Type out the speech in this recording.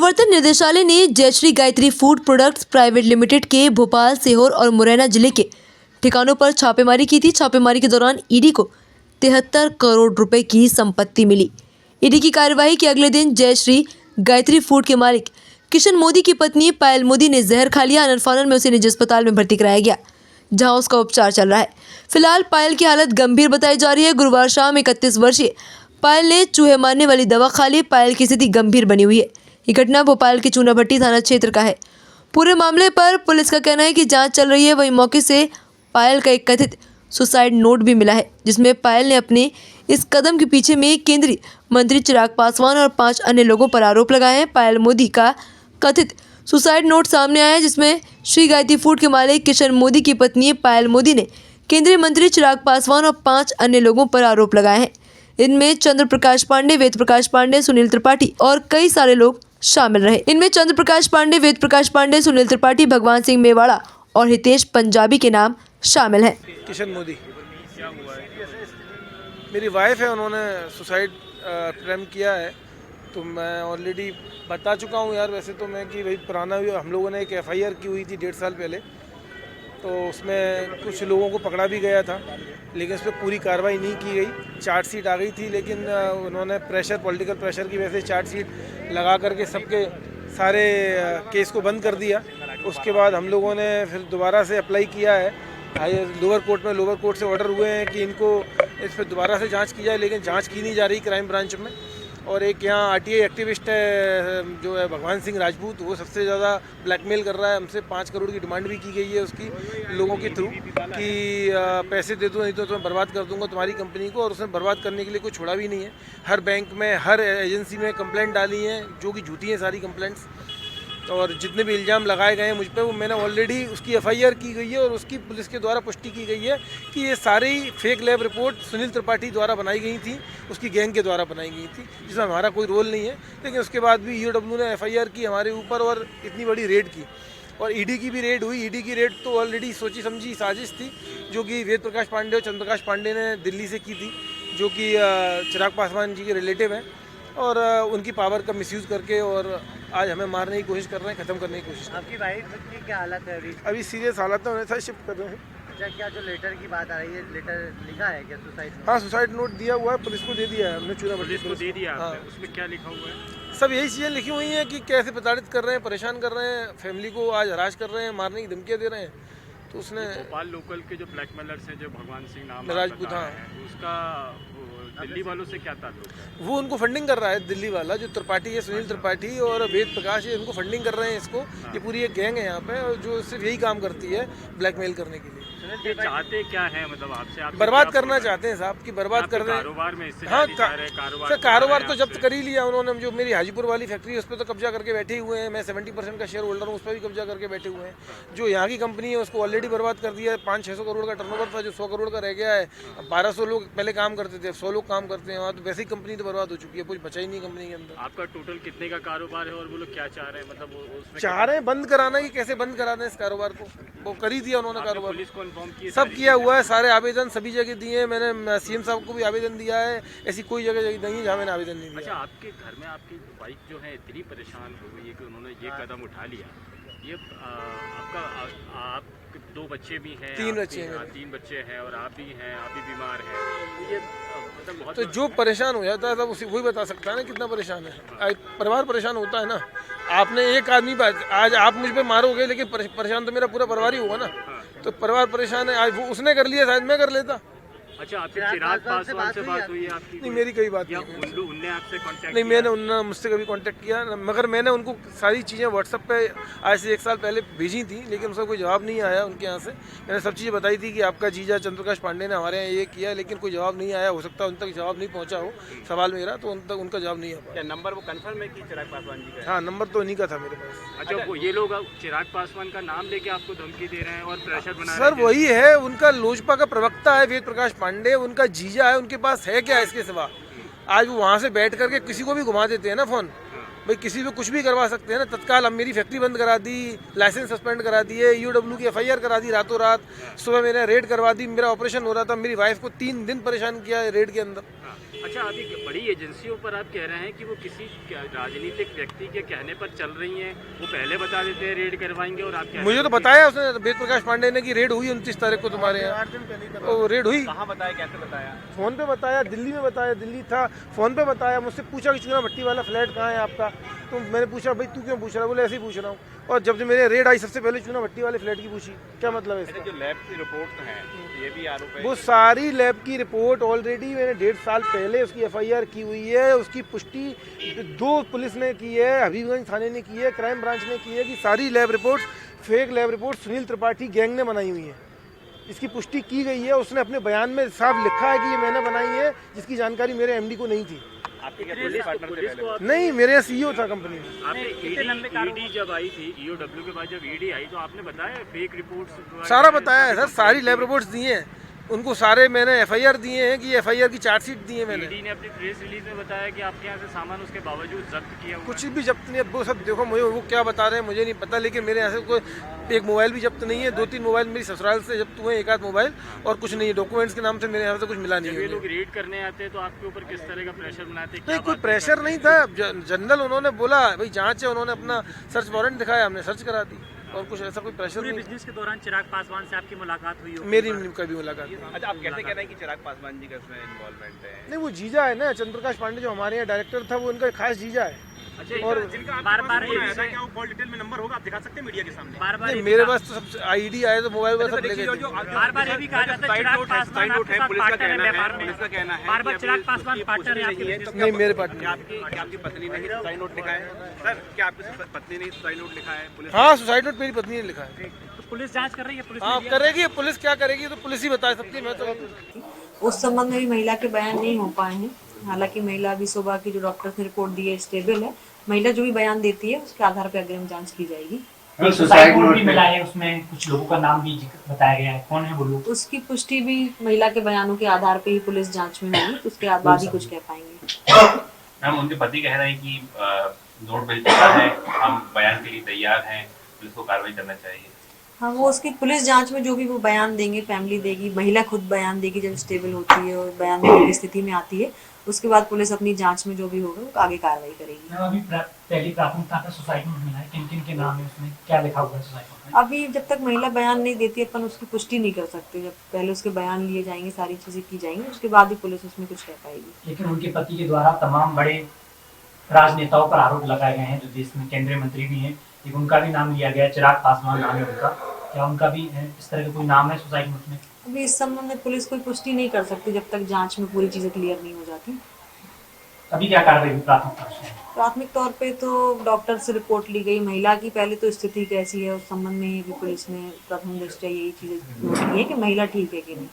प्रवर्तन निदेशालय ने Jayshree Gayatri food products private limited के भोपाल, सीहोर और मुरैना जिले के ठिकानों पर छापेमारी की थी। छापेमारी के दौरान ईडी को 73 करोड़ रुपए की संपत्ति मिली। ईडी की कार्यवाही के अगले दिन जयश्री गायत्री फूड के मालिक किशन मोदी की पत्नी पायल मोदी ने जहर खा लिया। आनंद में उसे निजी अस्पताल में भर्ती कराया गया, जहां उसका उपचार चल रहा है। फिलहाल पायल की हालत गंभीर बताई जा रही है। गुरुवार शाम 31 वर्षीय पायल ने चूहे मारने वाली दवा खा ली। पायल की स्थिति गंभीर बनी हुई है। ये घटना भोपाल के चूनाभट्टी थाना क्षेत्र का है। पूरे मामले पर पुलिस का कहना है कि जांच चल रही है। वहीं मौके से पायल का एक कथित सुसाइड नोट भी मिला है, जिसमें पायल ने अपने इस कदम के पीछे में केंद्रीय मंत्री चिराग पासवान और 5 अन्य लोगों पर आरोप लगाए हैं। पायल मोदी का कथित सुसाइड नोट सामने आया है, जिसमें श्री गायत्री फूड के मालिक किशन मोदी की पत्नी पायल मोदी ने केंद्रीय मंत्री चिराग पासवान और 5 अन्य लोगों पर आरोप लगाए हैं। इनमें चंद्र प्रकाश पांडे, वेद प्रकाश पांडे, सुनील त्रिपाठी और कई सारे लोग शामिल रहे। इनमें चंद्र प्रकाश पांडे, वेद प्रकाश पांडे, सुनील त्रिपाठी, भगवान सिंह मेवाड़ा और हितेश पंजाबी के नाम शामिल हैं। किशन मोदी मेरी वाइफ है, उन्होंने सुसाइड अटेम्प्ट किया है। तो मैं ऑलरेडी बता चुका हूँ यार, वैसे तो मैं कि भाई पुराना हम लोगों ने एक FIR की हुई थी 1.5 साल पहले, तो उसमें कुछ लोगों को पकड़ा भी गया था, लेकिन उस पर पूरी कार्रवाई नहीं की गई। चार्जशीट आ गई थी, लेकिन उन्होंने पॉलिटिकल प्रेशर की वजह से चार्जशीट लगा करके सबके सारे केस को बंद कर दिया। उसके बाद हम लोगों ने फिर दोबारा से अप्लाई किया है लोअर कोर्ट में। लोअर कोर्ट से ऑर्डर हुए हैं कि इनको इस पर दोबारा से जांच की जाए, लेकिन जांच की नहीं जा रही क्राइम ब्रांच में। और एक यहाँ RTI एक्टिविस्ट है जो है भगवान सिंह राजपूत, वो सबसे ज़्यादा ब्लैकमेल कर रहा है हमसे। 5 करोड़ की डिमांड भी की गई है उसकी लोगों के थ्रू कि पैसे दे दो, नहीं तो मैं बर्बाद कर दूंगा तुम्हारी कंपनी को। और उसने बर्बाद करने के लिए कोई छोड़ा भी नहीं है। हर बैंक में, हर एजेंसी में कंप्लेंट डाली हैं, जो कि झूठी हैं सारी कंप्लेंट्स। और जितने भी इल्ज़ाम लगाए गए हैं मुझ पर, वो मैंने ऑलरेडी उसकी FIR की गई है और उसकी पुलिस के द्वारा पुष्टि की गई है कि ये सारी fake lab report Sunil Tripathi द्वारा बनाई गई थी, उसकी गैंग के द्वारा बनाई गई थी, जिसमें हमारा कोई रोल नहीं है। लेकिन उसके बाद भी EOW ने FIR की हमारे ऊपर और इतनी बड़ी रेड की। और ईडी की भी रेड हुई। ईडी की रेड तो ऑलरेडी सोची समझी साजिश थी, जो कि वेद प्रकाश पांडे और चंद्र प्रकाश पांडे ने दिल्ली से की थी, जो कि चिराग पासवान जी के रिलेटिव हैं। और उनकी पावर का मिसयूज़ करके और आज हमें मारने की कोशिश कर रहे हैं, ख़त्म करने की कोशिश कर रहे हैं। आपकी वाइफ की क्या हालत है अभी? अभी सीरियस हालत है, उन्हें साथ शिफ्ट कर रहे हैं। अच्छा, क्या जो लेटर की बात आ रही है, लेटर लिखा है क्या सुसाइड नोट? हाँ, सुसाइड नोट दिया हुआ है, पुलिस को दे दिया है हमने। पुलिस को दे दिया। हाँ। उसमें क्या लिखा हुआ है? सब यही चीज़ें लिखी हुई हैं कि कैसे प्रताड़ित कर रहे हैं, परेशान कर रहे हैं, फैमिली को आज हराश कर रहे हैं, मारने की धमकियाँ दे रहे हैं। तो उसने भोपाल लोकल के जो ब्लैकमेलर्स हैं, जो भगवान सिंह नाम राजपूत, हाँ, उसका दिल्ली वालों से क्या ताल्लुक है? वो उनको फंडिंग कर रहा है, दिल्ली वाला जो त्रिपाठी है, सुनील त्रिपाठी और वेद प्रकाश है, इनको फंडिंग कर रहे हैं इसको। ये पूरी एक गैंग है यहाँ पे, और जो सिर्फ यही काम करती है, ब्लैकमेल करने के लिए। ये चाहते क्या है, मतलब आपसे बर्बाद करना चाहते हैं साहब, की बर्बाद कर रहे हैं कारोबार में। इससे हाँ, कारोबार तो आपसे। जब्त कर ही लिया उन्होंने। जो मेरी हाजीपुर वाली फैक्ट्री है उस पर तो कब्जा करके बैठे हुए हैं। मैं 70% का शेयर होल्डर हूँ, उस पर भी कब्जा करके बैठे हुए हैं। जो यहाँ की कंपनी है उसको ऑलरेडी बर्बाद कर दिया है। 500-600 करोड़ का टर्नओवर था, जो 100 करोड़ का रह गया है। 1200 लोग पहले काम करते थे, 100 लोग काम करते हैं वहाँ। तो वैसे ही कंपनी तो बर्बाद हो चुकी है, कुछ बचा ही नहीं कंपनी के अंदर। आपका टोटल कितने का कारोबार है और वो लोग क्या चाह रहे हैं, मतलब उसमें चाह रहे हैं बंद कराना, कि कैसे बंद करा दें इस कारोबार को। वो कर ही दिया उन्होंने कारोबार, पुलिस को इन्फॉर्म किया, सब किया हुआ है। सारे आवेदन सभी जगह दिए हैं मैंने। CM साहब को भी आवेदन दिया है। ऐसी कोई जगह नहीं है जहाँ मैंने आवेदन नहीं दिया। अच्छा, आपके घर में आपकी वाइफ जो है इतनी परेशान हो गई है कि उन्होंने ये कदम उठा लिया। ये आपका आप 2 बच्चे भी हैं? 3 बच्चे हैं। 3 बच्चे हैं और आप भी हैं, आप भी बीमार हैं। ये मतलब बहुत, तो जो परेशान हो जाता है तब उसी वही बता सकता है ना कितना परेशान है। परिवार परेशान होता है ना। आपने एक आदमी आज आप मुझ पे मारोगे, लेकिन परेशान तो मेरा पूरा परिवार ही होगा ना। तो परिवार परेशान है। आज वो उसने कर लिया, शायद मैं कर लेता। अच्छा, आपसे चिराग पासवान से बात हुई है आपकी? नहीं, मेरी कोई बात नहीं। उनने आपसे कांटेक्ट नहीं, मैंने उन्होंने मुझसे कभी कांटेक्ट किया, मगर मैंने उनको सारी चीज़ें व्हाट्सएप पे आज से 1 साल पहले भेजी थी, लेकिन उसका कोई जवाब नहीं आया उनके यहाँ से। मैंने सब चीज़ें बताई थी कि आपका जीजा चंद्र प्रकाश पांडे ने हमारे यहाँ ये किया, लेकिन कोई जवाब नहीं आया। हो सकता है उन तक जवाब नहीं पहुँचा हो सवाल मेरा, तो उन तक उनका जवाब नहीं आ पाया। नंबर वो कंफर्म है कि चिराग पासवान जी का? हाँ, नंबर तो उन्हीं का था मेरे पास। अच्छा, वो ये लोग चिराग पासवान का नाम लेके आपको धमकी दे रहे हैं और प्रेशर बना रहे हैं? सर वही है, उनका लोजपा का प्रवक्ता है वेद प्रकाश पांडे, उनका जीजा है। उनके पास है क्या इसके सिवा? आज वो वहाँ से बैठ करके किसी को भी घुमा देते हैं ना फ़ोन। भाई किसी पे कुछ भी करवा सकते हैं ना। तत्काल अब मेरी फैक्ट्री बंद करा दी, लाइसेंस सस्पेंड करा दिए, ईओडब्ल्यू की एफआईआर करा दी रातों रात। सुबह मैंने रेड करवा दी, मेरा ऑपरेशन हो रहा था, मेरी वाइफ को 3 दिन परेशान किया है रेड के अंदर। हाँ। अच्छा, अभी बड़ी एजेंसियों पर आप कह रहे हैं कि वो किसी राजनीतिक व्यक्ति के कहने पर चल रही हैं, वो पहले बता देते हैं रेड करवाएंगे और आप मुझे तो बताया उसने, वेद प्रकाश पांडे ने, कि रेड हुई 29 तारीख को तुम्हारे यहाँ। तो रेड हुई, कहाँ बताया, कैसे बताया? फ़ोन पे बताया, दिल्ली में बताया, दिल्ली था, फ़ोन पे बताया। मुझसे पूछा कि चूना भट्टी वाला फ्लैट कहाँ है आपका। तो मैंने पूछा भाई तू क्यों पूछ रहा है? बोले ऐसे ही पूछ रहा हूँ। और जब मेरे रेड आई सबसे पहले चूना भट्टी वाले फ्लैट की पूछी। क्या मतलब है इसका? जो लैब की रिपोर्ट है, ये भी आरोप है। वो सारी लैब की रिपोर्ट ऑलरेडी मैंने 1.5 साल पहले उसकी एफआईआर की हुई है। उसकी पुष्टि 2 पुलिस ने की है, हबीबगंज थाने ने की है, क्राइम ब्रांच ने की है कि सारी lab report, fake lab report Sunil Tripathi gang ने बनाई हुई है। इसकी पुष्टि की गई है। उसने अपने बयान में साफ लिखा है कि ये मैंने बनाई है, जिसकी जानकारी मेरे एमडी को नहीं थी। आपके क्या पुलिस पार्टनर थे पहले? नहीं, मेरे यहाँ सीईओ था कंपनी में। आपने ईडी जब आई थी, ईओडब्ल्यू के बाद जब ईडी आई तो आपने बताया फेक रिपोर्ट्स सारा बताया है सर, सारी लैब रिपोर्ट्स दी हैं उनको, सारे मैंने एफआईआर दिए हैं कि एफआईआर की चार्जशीट दी है मैंने। ईडी ने अपनी प्रेस रिलीज में बताया कि आपके यहाँ से सामान उसके बावजूद जब्त किया हुआ कुछ भी जब्त नहीं है। वो सब देखो, मुझे वो क्या बता रहे हैं मुझे नहीं पता, लेकिन मेरे यहाँ से कोई एक मोबाइल भी जब्त नहीं है। 2-3 मोबाइल मेरी ससुराल से जब्त हुए, 1 आध मोबाइल, और कुछ नहीं है। डॉक्यूमेंट्स के नाम से मेरे यहाँ से कुछ मिला नहीं जब ये है। लोग रेड करने आते हैं तो आपके ऊपर किस तरह का प्रेशर बनाते हैं? नहीं, कोई प्रेशर नहीं था। जनरल उन्होंने बोला भाई जांच है, उन्होंने अपना सर्च वारंट दिखाया, हमने सर्च करा दी, और कुछ ऐसा कोई प्रेशर नहीं। बिजनेस के दौरान चिराग पासवान से आपकी मुलाकात हुई हो? मेरी कभी मुलाकात नहीं। अच्छा, आप कैसे कह रहे हैं कि चिराग पासवान जी का इसमें इन्वॉल्वमेंट है? नहीं, वो जीजा है ना, चंद्रप्रकाश पांडे जो हमारे यहाँ डायरेक्टर था, वो उनका खास जीजा है। अच्छा, और बार-बार क्या वो कॉल डिटेल में नंबर होगा, आप दिखा सकते हैं मीडिया के सामने? बार-बार नहीं, मेरे पास तो सब आईडी आए तो मोबाइल पर सब ले गए थे। बार-बार ये भी कहा जाता है चिराग पासवान आपके साथ पार्टनर है व्यापार में। पुलिस का कहना है बार-बार चिराग पासवान पार्टनर है आपके बिजनेस में। नहीं, मेरे पार्टनर। आपकी पत्नी ने सुसाइड नोट लिखा है? सर, क्या आपकी पत्नी ने सुसाइड नोट लिखा है? पुलिस हाँ, सुसाइड नोट मेरी पत्नी ने लिखा है। तो पुलिस जांच कर रही है, पुलिस हाँ, करेगी। पुलिस क्या करेगी तो पुलिस ही बता सकती है, मैं तो। उस संबंध में भी महिला के बयान नहीं हो पाए हैं। हालांकि महिला अभी सुबह की जो डॉक्टर्स ने रिपोर्ट दी है स्टेबल है। महिला जो भी बयान देती है उसके आधार पर अग्रिम जांच की जाएगी। सुसाइड नोट भी मिला है, उसमें कुछ लोगों का नाम भी बताया गया है, कौन है वो लोग? उसकी पुष्टि भी महिला के बयानों के आधार पर ही पुलिस जांच में होगी, तो उसके बाद ही कुछ कह पाएंगे। मैम, उनके पति कह रहे हैं कि नोट मिल चुका है, हम बयान के लिए तैयार हैं, पुलिस को कार्रवाई करना चाहिए। हाँ, वो उसकी पुलिस जांच में जो भी वो बयान देंगे, फैमिली देगी, महिला खुद बयान देगी जब स्टेबल होती है और बयान देने की स्थिति में आती है। उसके बाद पुलिस अपनी जांच में जो भी होगा वो आगे कार्रवाई करेगी। अभी पहली प्राथमिकता पे सुसाइड नोट मिला है, किन किन के नाम है उसमें, क्या लिखा हुआ है सुसाइड नोट में? अभी जब तक महिला बयान नहीं देती अपन उसकी पुष्टि नहीं कर सकते। जब पहले उसके बयान लिए जाएंगे, सारी चीजें की जाएंगी, उसके बाद ही पुलिस उसमें कुछ कह पाएगी। लेकिन उनके पति के द्वारा तमाम बड़े राजनेताओं पर आरोप लगाए गए हैं, जो देश में केंद्रीय मंत्री भी हैं, एक उनका भी नाम लिया गया है, चिराग पासवान नाम है उनका। क्या उनका भी इस तरह का कोई नाम है सुसाइड नोट में? अभी इस संबंध में पुलिस कोई पुष्टि नहीं कर सकती जब तक जांच में पूरी चीजें क्लियर नहीं हो जाती। अभी क्या कार्रवाई हुई प्राथमिकता से? प्राथमिक तौर पे तो डॉक्टर से रिपोर्ट ली गई, महिला की पहले तो स्थिति कैसी है उस संबंध में भी पुलिस ने प्रथम दृष्टया यही चीजें नोट की है कि महिला ठीक है कि नहीं।